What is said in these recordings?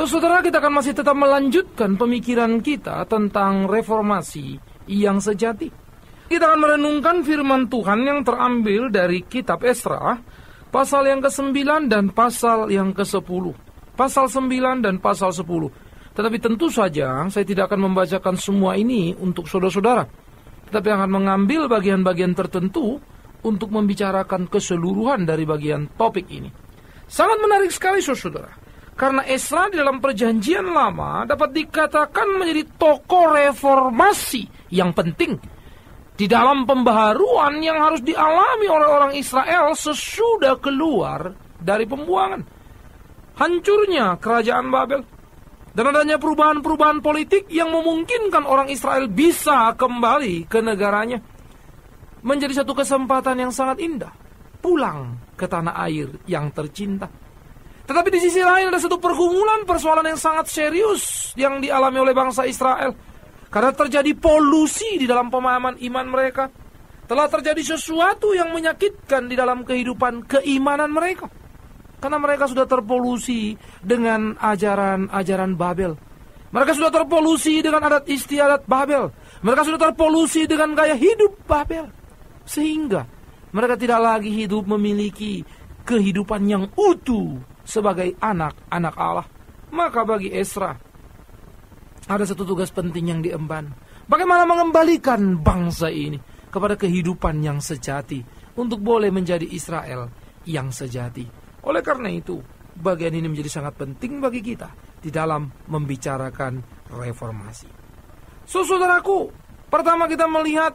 Saudara, kita akan masih tetap melanjutkan pemikiran kita tentang reformasi yang sejati. Kita akan merenungkan firman Tuhan yang terambil dari kitab Esra, pasal yang ke-9 dan pasal yang ke-10. Pasal 9 dan pasal 10. Tetapi tentu saja saya tidak akan membacakan semua ini untuk saudara-saudara, tetapi akan mengambil bagian-bagian tertentu untuk membicarakan keseluruhan dari bagian topik ini. Sangat menarik sekali saudara. Karena Esra di dalam perjanjian lama dapat dikatakan menjadi tokoh reformasi yang penting di dalam pembaharuan yang harus dialami oleh orang Israel sesudah keluar dari pembuangan. Hancurnya kerajaan Babel dan adanya perubahan-perubahan politik yang memungkinkan orang Israel bisa kembali ke negaranya menjadi satu kesempatan yang sangat indah, pulang ke tanah air yang tercinta. Tetapi di sisi lain ada satu pergumulan persoalan yang sangat serius yang dialami oleh bangsa Israel. Karena terjadi polusi di dalam pemahaman iman mereka. Telah terjadi sesuatu yang menyakitkan di dalam kehidupan keimanan mereka. Karena mereka sudah terpolusi dengan ajaran-ajaran Babel. Mereka sudah terpolusi dengan adat istiadat Babel. Mereka sudah terpolusi dengan gaya hidup Babel. Sehingga mereka tidak lagi hidup memiliki kehidupan yang utuh sebagai anak-anak Allah. Maka bagi Esra ada satu tugas penting yang diemban. Bagaimana mengembalikan bangsa ini kepada kehidupan yang sejati untuk boleh menjadi Israel yang sejati. Oleh karena itu, bagian ini menjadi sangat penting bagi kita di dalam membicarakan reformasi. Saudaraku, pertama kita melihat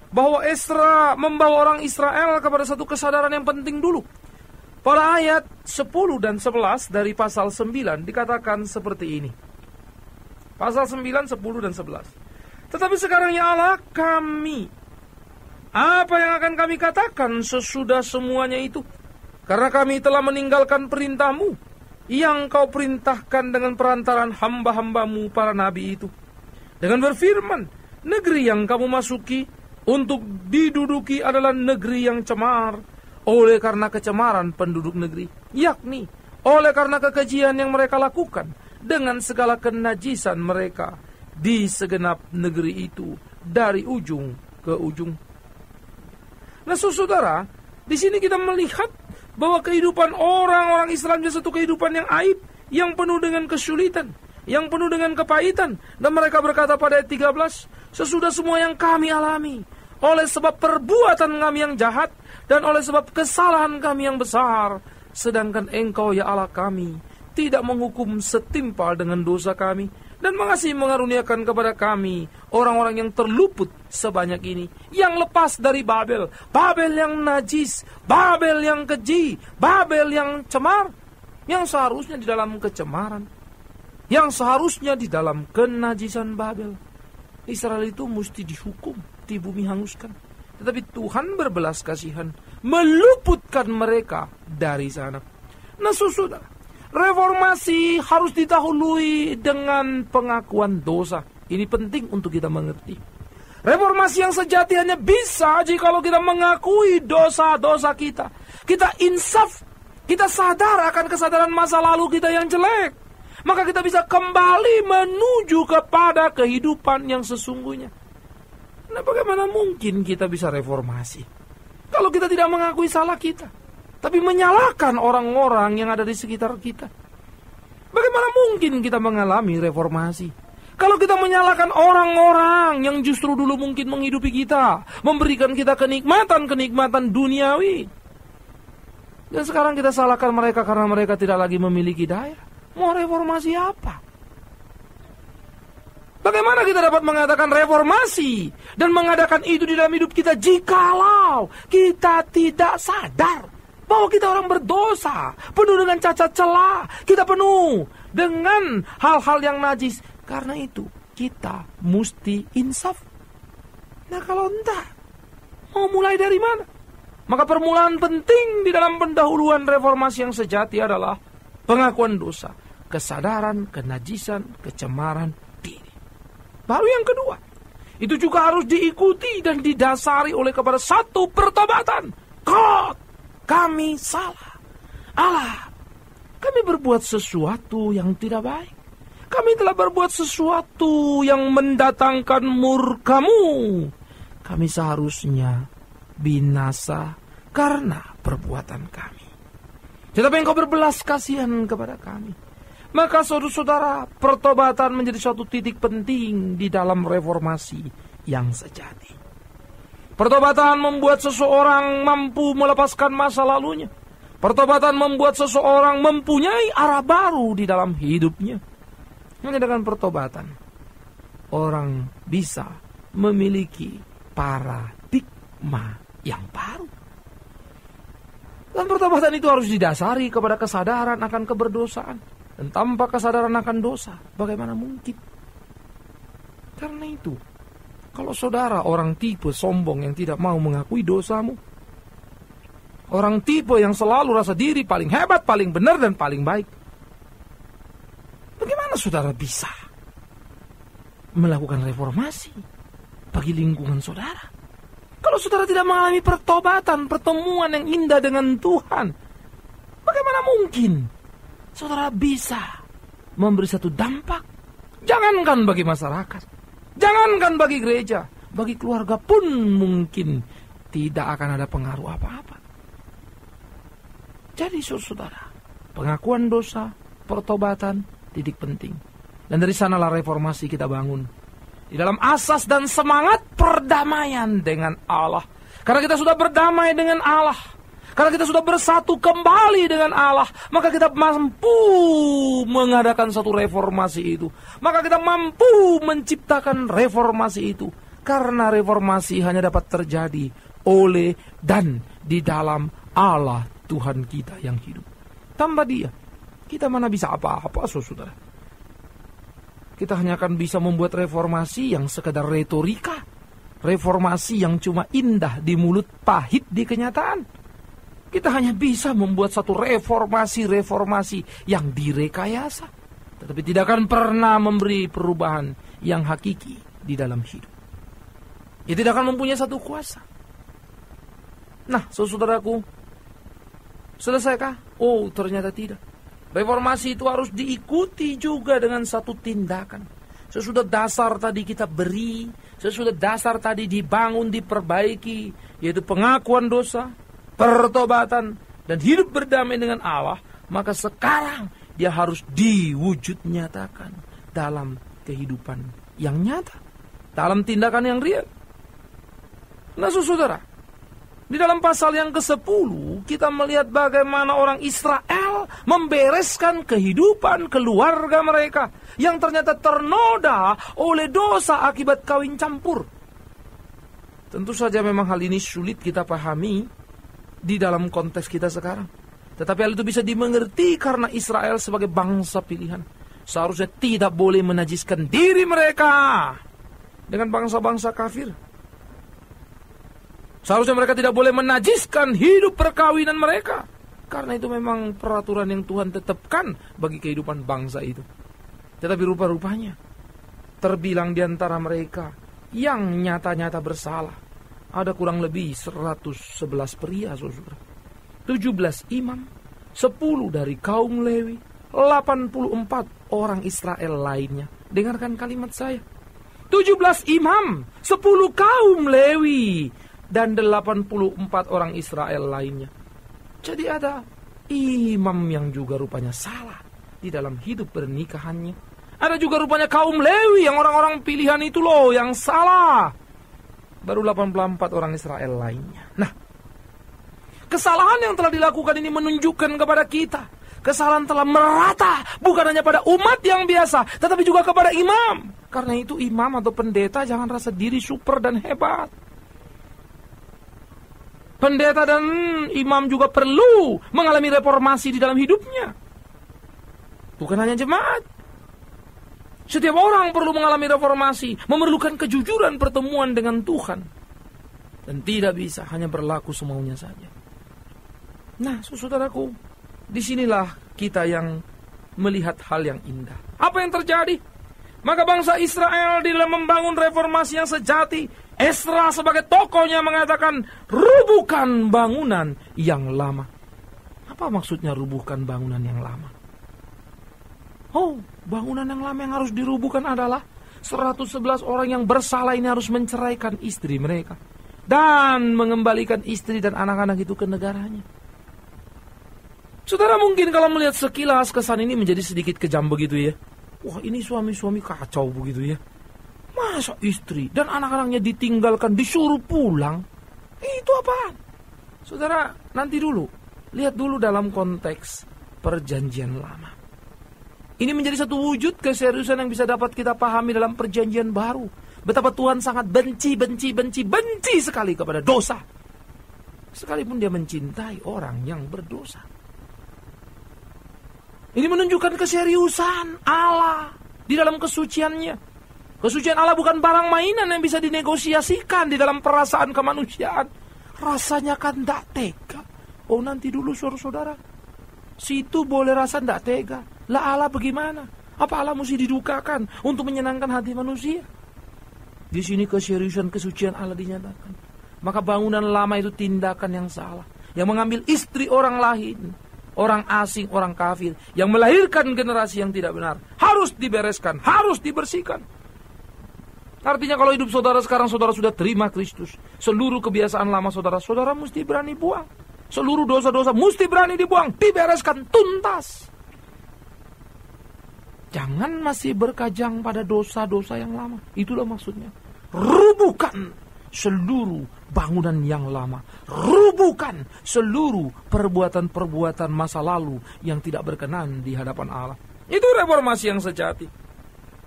bahwa Esra membawa orang Israel kepada satu kesadaran yang penting dulu. Pada ayat 10 dan 11 dari pasal 9 dikatakan seperti ini. Pasal 9, 10 dan 11. Tetapi sekarang ya Allah kami, apa yang akan kami katakan sesudah semuanya itu? Karena kami telah meninggalkan perintah-Mu yang Kau perintahkan dengan perantaran hamba-hambamu para nabi itu. Dengan berfirman, negeri yang kamu masuki untuk diduduki adalah negeri yang cemar, oleh karena kecemaran penduduk negeri, yakni oleh karena kekejian yang mereka lakukan dengan segala kenajisan mereka di segenap negeri itu dari ujung ke ujung. Nah, saudara, di sini kita melihat bahwa kehidupan orang-orang Islam adalah satu kehidupan yang aib, yang penuh dengan kesulitan, yang penuh dengan kepahitan. Dan mereka berkata pada ayat 13, sesudah semua yang kami alami, oleh sebab perbuatan kami yang jahat, dan oleh sebab kesalahan kami yang besar, sedangkan Engkau ya Allah kami tidak menghukum setimpal dengan dosa kami, dan mengasihi mengaruniakan kepada kami orang-orang yang terluput sebanyak ini, yang lepas dari Babel, Babel yang najis, Babel yang keji, Babel yang cemar, yang seharusnya di dalam kecemaran, yang seharusnya di dalam kenajisan Babel. Israel itu mesti dihukum, di bumi hanguskan. Tetapi Tuhan berbelas kasihan, meluputkan mereka dari sana. Nah, saudara, reformasi harus didahului dengan pengakuan dosa. Ini penting untuk kita mengerti. Reformasi yang sejati hanya bisa jikalau kita mengakui dosa-dosa kita. Kita insaf, kita sadar akan kesadaran masa lalu kita yang jelek. Maka kita bisa kembali menuju kepada kehidupan yang sesungguhnya. Nah, bagaimana mungkin kita bisa reformasi kalau kita tidak mengakui salah kita, tapi menyalahkan orang-orang yang ada di sekitar kita? Bagaimana mungkin kita mengalami reformasi kalau kita menyalahkan orang-orang yang justru dulu mungkin menghidupi kita, memberikan kita kenikmatan-kenikmatan duniawi, dan sekarang kita salahkan mereka karena mereka tidak lagi memiliki daya? Mau reformasi apa? Bagaimana kita dapat mengatakan reformasi dan mengadakan itu di dalam hidup kita jikalau kita tidak sadar bahwa kita orang berdosa, penuh dengan cacat celah, kita penuh dengan hal-hal yang najis. Karena itu kita mesti insaf. Nah, kalau entah mau mulai dari mana? Maka permulaan penting di dalam pendahuluan reformasi yang sejati adalah pengakuan dosa, kesadaran, kenajisan, kecemaran diri. Baru yang kedua, itu juga harus diikuti dan didasari oleh kepada satu pertobatan. God, kami salah. Allah, Kami berbuat sesuatu yang tidak baik. Kami telah berbuat sesuatu yang mendatangkan murka-Mu. Kami seharusnya binasa karena perbuatan kami. Tetapi Engkau berbelas kasihan kepada kami. Maka saudara-saudara, pertobatan menjadi suatu titik penting di dalam reformasi yang sejati. Pertobatan membuat seseorang mampu melepaskan masa lalunya. Pertobatan membuat seseorang mempunyai arah baru di dalam hidupnya. Hanya dengan pertobatan, orang bisa memiliki paradigma yang baru. Dan pertobatan itu harus didasari kepada kesadaran akan keberdosaan. Dan tanpa kesadaran akan dosa, bagaimana mungkin? Karena itu, kalau saudara orang tipe sombong yang tidak mau mengakui dosamu, orang tipe yang selalu rasa diri paling hebat, paling benar, dan paling baik, bagaimana saudara bisa melakukan reformasi bagi lingkungan saudara? Kalau saudara tidak mengalami pertobatan, pertemuan yang indah dengan Tuhan, bagaimana mungkin saudara bisa memberi satu dampak? Jangankan bagi masyarakat, jangankan bagi gereja, bagi keluarga pun mungkin tidak akan ada pengaruh apa-apa. Jadi saudara, pengakuan dosa, pertobatan, titik penting. Dan dari sanalah reformasi kita bangun. Di dalam asas dan semangat perdamaian dengan Allah. Karena kita sudah berdamai dengan Allah, karena kita sudah bersatu kembali dengan Allah, maka kita mampu mengadakan satu reformasi itu. Maka kita mampu menciptakan reformasi itu. Karena reformasi hanya dapat terjadi oleh dan di dalam Allah Tuhan kita yang hidup. Tanpa Dia, kita mana bisa apa-apa, saudara. Kita hanya akan bisa membuat reformasi yang sekedar retorika. Reformasi yang cuma indah di mulut, pahit di kenyataan. Kita hanya bisa membuat satu reformasi yang direkayasa, tetapi tidak akan pernah memberi perubahan yang hakiki di dalam hidup. Ia tidak akan mempunyai satu kuasa. Nah, saudaraku, selesaikah? Oh, ternyata tidak. Reformasi itu harus diikuti juga dengan satu tindakan. Sesudah dasar tadi kita beri, sesudah dasar tadi dibangun, diperbaiki, yaitu pengakuan dosa, pertobatan, dan hidup berdamai dengan Allah, maka sekarang dia harus diwujud nyatakan dalam kehidupan yang nyata, dalam tindakan yang real. Nah, saudara, di dalam pasal yang ke-10 kita melihat bagaimana orang Israel membereskan kehidupan keluarga mereka yang ternyata ternoda oleh dosa akibat kawin campur. Tentu saja memang hal ini sulit kita pahami di dalam konteks kita sekarang. Tetapi hal itu bisa dimengerti karena Israel sebagai bangsa pilihan seharusnya tidak boleh menajiskan diri mereka dengan bangsa-bangsa kafir. Seharusnya mereka tidak boleh menajiskan hidup perkawinan mereka, karena itu memang peraturan yang Tuhan tetapkan bagi kehidupan bangsa itu. Tetapi rupa-rupanya terbilang di antara mereka yang nyata-nyata bersalah ada kurang lebih 111 pria, saudara. 17 imam, 10 dari kaum Lewi, 84 orang Israel lainnya. Dengarkan kalimat saya. 17 imam, 10 kaum Lewi, dan 84 orang Israel lainnya. Jadi ada imam yang juga rupanya salah di dalam hidup pernikahannya. Ada juga rupanya kaum Lewi yang orang-orang pilihan itu loh yang salah. Baru 84 orang Israel lainnya. Nah, kesalahan yang telah dilakukan ini menunjukkan kepada kita, kesalahan telah merata bukan hanya pada umat yang biasa, tetapi juga kepada imam. Karena itu imam atau pendeta jangan rasa diri super dan hebat. Pendeta dan imam juga perlu mengalami reformasi di dalam hidupnya. Bukan hanya jemaat. Setiap orang perlu mengalami reformasi, memerlukan kejujuran pertemuan dengan Tuhan. Dan tidak bisa hanya berlaku semaunya saja. Nah, saudaraku, disinilah kita yang melihat hal yang indah. Apa yang terjadi? Maka bangsa Israel di dalam membangun reformasi yang sejati, Ezra sebagai tokohnya mengatakan, rubuhkan bangunan yang lama. Apa maksudnya rubuhkan bangunan yang lama? Oh, bangunan yang lama yang harus dirubuhkan adalah 111 orang yang bersalah ini harus menceraikan istri mereka dan mengembalikan istri dan anak-anak itu ke negaranya. Saudara, mungkin kalau melihat sekilas kesan ini menjadi sedikit kejam begitu ya. Wah, ini suami-suami kacau begitu ya. Masa istri dan anak-anaknya ditinggalkan, disuruh pulang? Itu apaan? Saudara, nanti dulu. Lihat dulu dalam konteks perjanjian lama. Ini menjadi satu wujud keseriusan yang bisa dapat kita pahami dalam perjanjian baru. Betapa Tuhan sangat benci sekali kepada dosa. Sekalipun dia mencintai orang yang berdosa. Ini menunjukkan keseriusan Allah di dalam kesuciannya. Kesucian Allah bukan barang mainan yang bisa dinegosiasikan di dalam perasaan kemanusiaan. Rasanya kan tidak tega. Oh, nanti dulu saudara-saudara. Situ boleh rasa tidak tega. Lah Allah bagaimana? Apa Allah mesti didukakan untuk menyenangkan hati manusia? Di sini keseriusan kesucian Allah dinyatakan. Maka bangunan lama itu tindakan yang salah. Yang mengambil istri orang lain. Orang asing, orang kafir. Yang melahirkan generasi yang tidak benar. Harus dibereskan, harus dibersihkan. Artinya kalau hidup saudara sekarang saudara sudah terima Kristus, seluruh kebiasaan lama saudara mesti berani buang. Seluruh dosa-dosa mesti berani dibuang, dibereskan tuntas. Jangan masih berkajang pada dosa-dosa yang lama. Itulah maksudnya. Rubuhkan seluruh bangunan yang lama. Rubuhkan seluruh perbuatan-perbuatan masa lalu yang tidak berkenan di hadapan Allah. Itu reformasi yang sejati.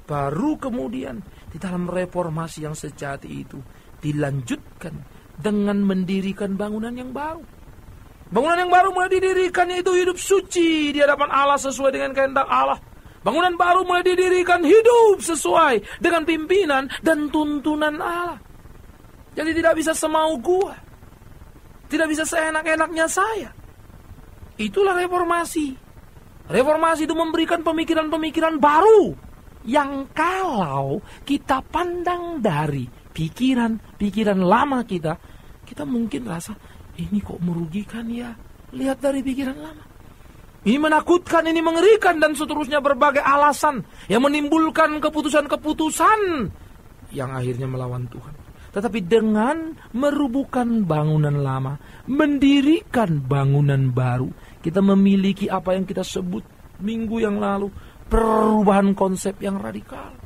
Baru kemudian di dalam reformasi yang sejati itu dilanjutkan dengan mendirikan bangunan yang baru. Bangunan yang baru mulai didirikan yaitu hidup suci di hadapan Allah sesuai dengan kehendak Allah. Bangunan baru mulai didirikan hidup sesuai dengan pimpinan dan tuntunan Allah. Jadi tidak bisa semau gua. Tidak bisa seenak-enaknya saya. Itulah reformasi. Reformasi itu memberikan pemikiran-pemikiran baru. Yang kalau kita pandang dari pikiran-pikiran lama kita mungkin rasa, ini kok merugikan ya. Lihat dari pikiran lama. Ini menakutkan, ini mengerikan, dan seterusnya berbagai alasan yang menimbulkan keputusan-keputusan yang akhirnya melawan Tuhan. Tetapi dengan merubuhkan bangunan lama, mendirikan bangunan baru, kita memiliki apa yang kita sebut minggu yang lalu, perubahan konsep yang radikal.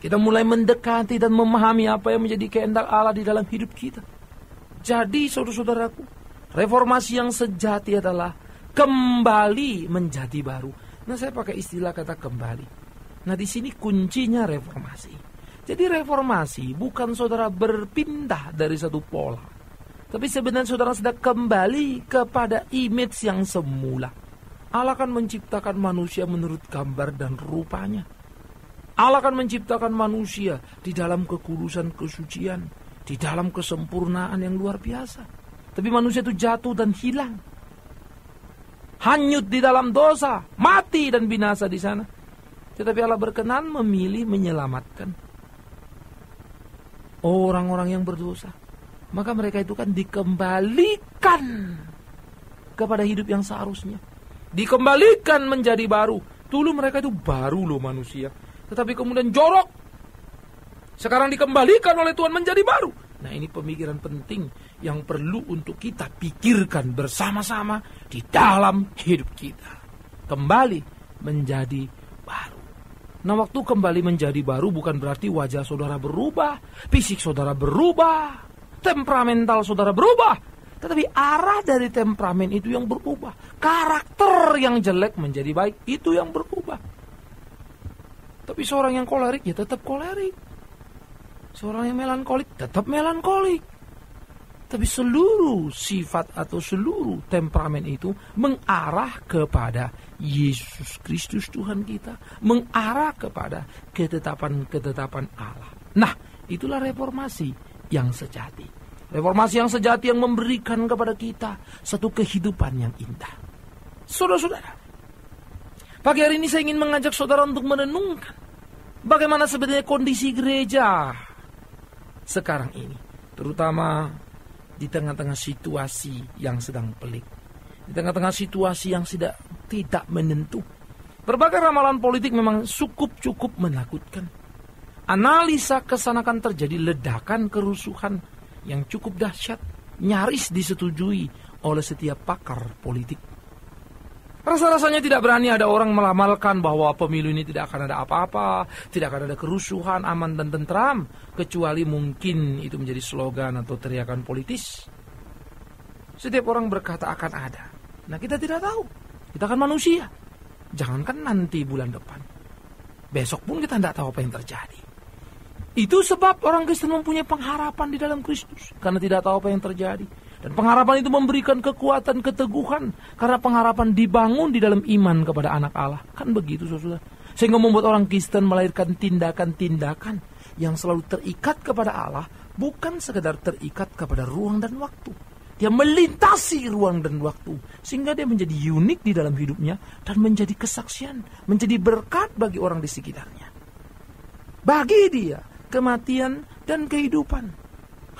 Kita mulai mendekati dan memahami apa yang menjadi kehendak Allah di dalam hidup kita. Jadi saudara-saudaraku, reformasi yang sejati adalah kembali menjadi baru. Nah, saya pakai istilah kata kembali. Nah, di sini kuncinya reformasi. Jadi reformasi bukan saudara berpindah dari satu pola. Tapi sebenarnya saudara sedang kembali kepada image yang semula. Allah akan menciptakan manusia menurut gambar dan rupanya. Allah akan menciptakan manusia di dalam kekudusan kesucian, di dalam kesempurnaan yang luar biasa. Tapi manusia itu jatuh dan hilang. Hanyut di dalam dosa, mati dan binasa di sana. Tetapi Allah berkenan memilih menyelamatkan orang-orang yang berdosa. Maka mereka itu kan dikembalikan kepada hidup yang seharusnya. Dikembalikan menjadi baru. Dulu mereka itu baru loh manusia. Tetapi kemudian jorok. Sekarang dikembalikan oleh Tuhan menjadi baru. Nah, ini pemikiran penting yang perlu untuk kita pikirkan bersama-sama di dalam hidup kita. Kembali menjadi baru. Nah, waktu kembali menjadi baru bukan berarti wajah saudara berubah, fisik saudara berubah, temperamental saudara berubah. Tetapi arah dari temperamen itu yang berubah. Karakter yang jelek menjadi baik, itu yang berubah. Tapi seorang yang kolerik, ya tetap kolerik. Seorang yang melankolik, tetap melankolik. Tapi seluruh sifat atau seluruh temperamen itu mengarah kepada Yesus Kristus Tuhan kita. Mengarah kepada ketetapan-ketetapan Allah. Nah, itulah reformasi yang sejati. Reformasi yang sejati yang memberikan kepada kita satu kehidupan yang indah. Saudara-saudara, pagi hari ini saya ingin mengajak saudara untuk merenungkan bagaimana sebenarnya kondisi gereja sekarang ini. Terutama di tengah-tengah situasi yang sedang pelik. Di tengah-tengah situasi yang tidak menentu. Berbagai ramalan politik memang cukup menakutkan. Analisa kesana kan terjadi ledakan kerusuhan yang cukup dahsyat, nyaris disetujui oleh setiap pakar politik. Rasa-rasanya tidak berani ada orang meramalkan bahwa pemilu ini tidak akan ada apa-apa, tidak akan ada kerusuhan, aman dan tentram, kecuali mungkin itu menjadi slogan atau teriakan politis. Setiap orang berkata akan ada. Nah, kita tidak tahu. Kita kan manusia. Jangankan nanti bulan depan. Besok pun kita tidak tahu apa yang terjadi. Itu sebab orang Kristen mempunyai pengharapan di dalam Kristus. Karena tidak tahu apa yang terjadi. Dan pengharapan itu memberikan kekuatan, keteguhan. Karena pengharapan dibangun di dalam iman kepada anak Allah. Kan begitu, saudara. Sehingga membuat orang Kristen melahirkan tindakan-tindakan yang selalu terikat kepada Allah. Bukan sekedar terikat kepada ruang dan waktu. Dia melintasi ruang dan waktu. Sehingga dia menjadi unik di dalam hidupnya. Dan menjadi kesaksian. Menjadi berkat bagi orang di sekitarnya. Bagi dia, kematian dan kehidupan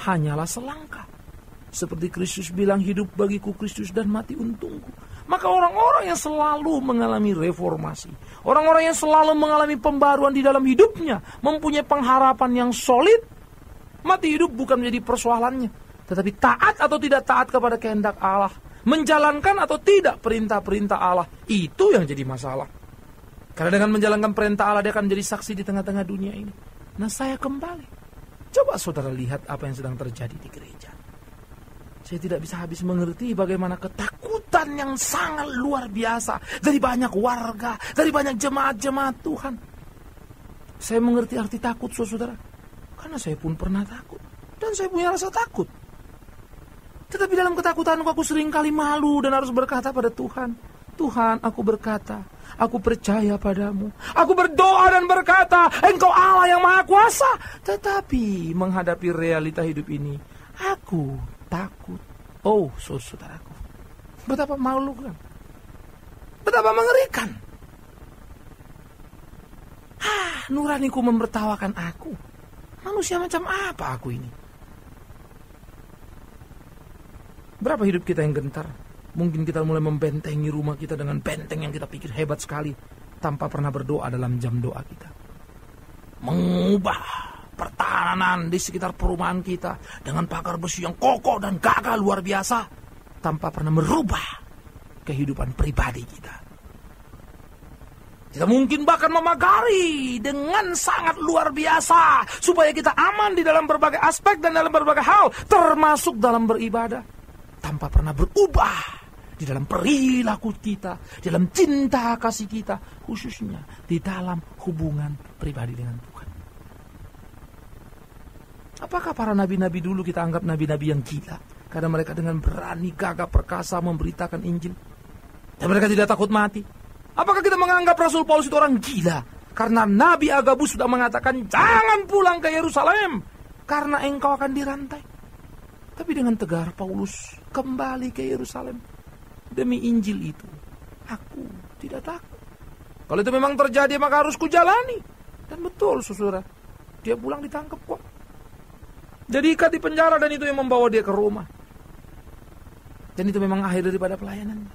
hanyalah selangkah. Seperti Kristus bilang, hidup bagiku Kristus dan mati untungku. Maka orang-orang yang selalu mengalami reformasi, orang-orang yang selalu mengalami pembaruan di dalam hidupnya, mempunyai pengharapan yang solid. Mati hidup bukan menjadi persoalannya, tetapi taat atau tidak taat kepada kehendak Allah, menjalankan atau tidak perintah-perintah Allah, itu yang jadi masalah. Karena dengan menjalankan perintah Allah, dia akan menjadi saksi di tengah-tengah dunia ini. Nah, saya kembali. Coba saudara lihat apa yang sedang terjadi di gereja. Saya tidak bisa habis mengerti bagaimana ketakutan yang sangat luar biasa dari banyak warga, dari banyak jemaat-jemaat Tuhan. Saya mengerti arti takut, saudara. Karena saya pun pernah takut. Dan saya punya rasa takut. Tetapi dalam ketakutanku aku seringkali malu dan harus berkata pada Tuhan, Tuhan, aku berkata, aku percaya padamu. Aku berdoa dan berkata, Engkau Allah yang Maha Kuasa. Tetapi menghadapi realita hidup ini, aku takut. Oh, saudaraku, betapa malu kan? Betapa mengerikan. Nuraniku membertawakan aku. Manusia macam apa aku ini? Berapa hidup kita yang gentar? Mungkin kita mulai membentengi rumah kita dengan benteng yang kita pikir hebat sekali, tanpa pernah berdoa dalam jam doa kita. Mengubah pertahanan di sekitar perumahan kita dengan pagar besi yang kokoh dan gagah luar biasa, tanpa pernah merubah kehidupan pribadi kita. Kita mungkin bahkan memagari dengan sangat luar biasa supaya kita aman di dalam berbagai aspek dan dalam berbagai hal, termasuk dalam beribadah, tanpa pernah berubah di dalam perilaku kita, di dalam cinta kasih kita, khususnya di dalam hubungan pribadi dengan Tuhan. Apakah para nabi-nabi dulu kita anggap nabi-nabi yang gila? Karena mereka dengan berani, gagah, perkasa memberitakan Injil. Dan mereka tidak takut mati. Apakah kita menganggap Rasul Paulus itu orang gila? Karena Nabi Agabus sudah mengatakan, jangan pulang ke Yerusalem, karena engkau akan dirantai. Tapi dengan tegar Paulus kembali ke Yerusalem. Demi Injil itu, aku tidak takut. Kalau itu memang terjadi, maka harus kujalani. Dan betul, saudara, dia pulang ditangkap kok. Jadi ikat di penjara, dan itu yang membawa dia ke Roma. Dan itu memang akhir daripada pelayanannya.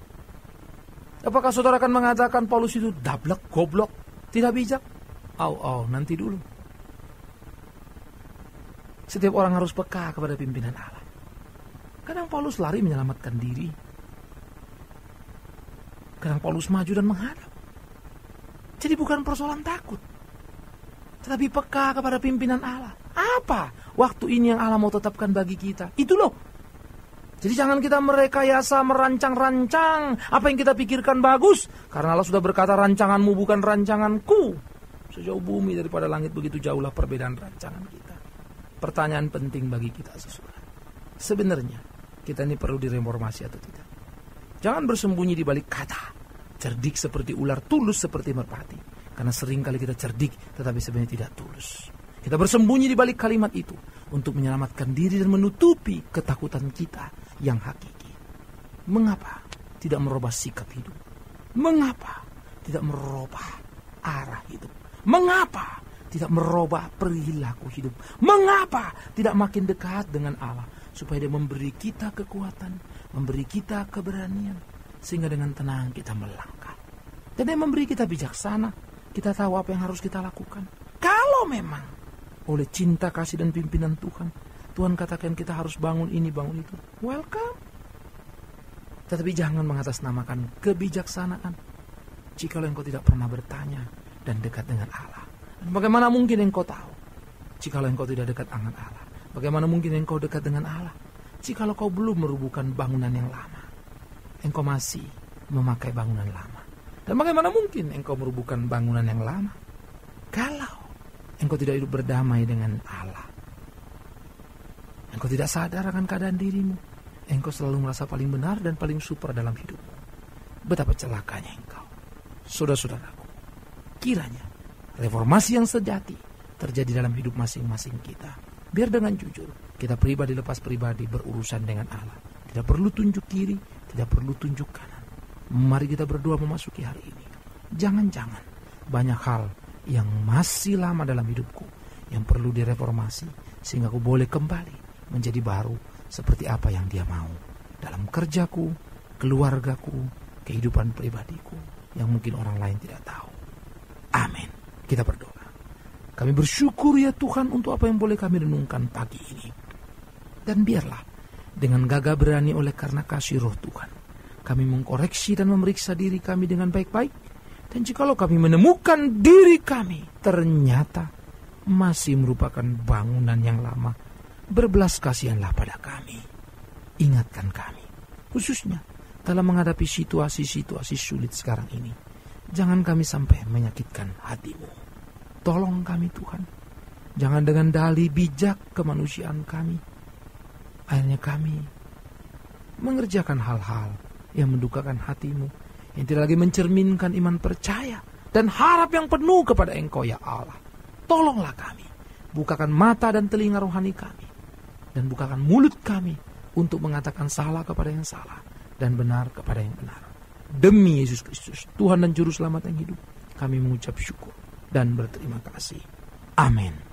Apakah saudara akan mengatakan Paulus itu dablek, goblok, tidak bijak? Nanti dulu. Setiap orang harus peka kepada pimpinan Allah. Kadang Paulus lari menyelamatkan diri. Kadang Paulus maju dan menghadap. Jadi bukan persoalan takut, tetapi peka kepada pimpinan Allah. Apa waktu ini yang Allah mau tetapkan bagi kita? Itu loh. Jadi jangan kita merekayasa, merancang-rancang apa yang kita pikirkan bagus. Karena Allah sudah berkata, rancanganmu bukan rancanganku. Sejauh bumi daripada langit, begitu jauhlah perbedaan rancangan kita. Pertanyaan penting bagi kita, saudara. Sebenarnya kita ini perlu direformasi atau tidak? Jangan bersembunyi di balik kata cerdik seperti ular, tulus seperti merpati. Karena seringkali kita cerdik tetapi sebenarnya tidak tulus. Kita bersembunyi di balik kalimat itu untuk menyelamatkan diri dan menutupi ketakutan kita yang hakiki. Mengapa tidak merubah sikap hidup? Mengapa tidak merubah arah hidup? Mengapa tidak merubah perilaku hidup? Mengapa tidak makin dekat dengan Allah supaya Dia memberi kita kekuatan, memberi kita keberanian, sehingga dengan tenang kita melangkah. Dan Dia memberi kita bijaksana. Kita tahu apa yang harus kita lakukan. Kalau memang oleh cinta, kasih, dan pimpinan Tuhan, Tuhan katakan kita harus bangun ini, bangun itu, welcome. Tetapi jangan mengatasnamakan kebijaksanaan jikalau engkau tidak pernah bertanya dan dekat dengan Allah. Dan bagaimana mungkin engkau tahu jikalau engkau tidak dekat dengan Allah? Bagaimana mungkin engkau dekat dengan Allah jikalau kau belum merubuhkan bangunan yang lama? Engkau masih memakai bangunan lama. Dan bagaimana mungkin engkau merubuhkan bangunan yang lama kalau engkau tidak hidup berdamai dengan Allah? Engkau tidak sadar akan keadaan dirimu. Engkau selalu merasa paling benar dan paling super dalam hidupmu. Betapa celakanya engkau. Saudara-saudaraku, kiranya reformasi yang sejati terjadi dalam hidup masing-masing kita. Biar dengan jujur, kita pribadi lepas pribadi berurusan dengan Allah. Tidak perlu tunjuk kiri, tidak perlu tunjuk kanan. Mari kita berdoa memasuki hari ini. Jangan-jangan banyak hal yang masih lama dalam hidupku yang perlu direformasi sehingga aku boleh kembali menjadi baru seperti apa yang Dia mau dalam kerjaku, keluargaku, kehidupan pribadiku yang mungkin orang lain tidak tahu. Amin. Kita berdoa. Kami bersyukur ya Tuhan untuk apa yang boleh kami renungkan pagi ini. Dan biarlah dengan gagah berani oleh karena kasih Roh Tuhan, kami mengkoreksi dan memeriksa diri kami dengan baik-baik. Dan jikalau kami menemukan diri kami ternyata masih merupakan bangunan yang lama, berbelas kasihanlah pada kami. Ingatkan kami, khususnya dalam menghadapi situasi-situasi sulit sekarang ini. Jangan kami sampai menyakitkan hati-Mu. Tolong kami Tuhan. Jangan dengan dalih bijak kemanusiaan kami, akhirnya kami mengerjakan hal-hal yang mendukakan hati-Mu, yang tidak lagi mencerminkan iman percaya dan harap yang penuh kepada Engkau ya Allah. Tolonglah kami. Bukakan mata dan telinga rohani kami. Dan bukakan mulut kami untuk mengatakan salah kepada yang salah dan benar kepada yang benar. Demi Yesus Kristus, Tuhan dan Juru Selamat yang hidup, kami mengucap syukur dan berterima kasih. Amin.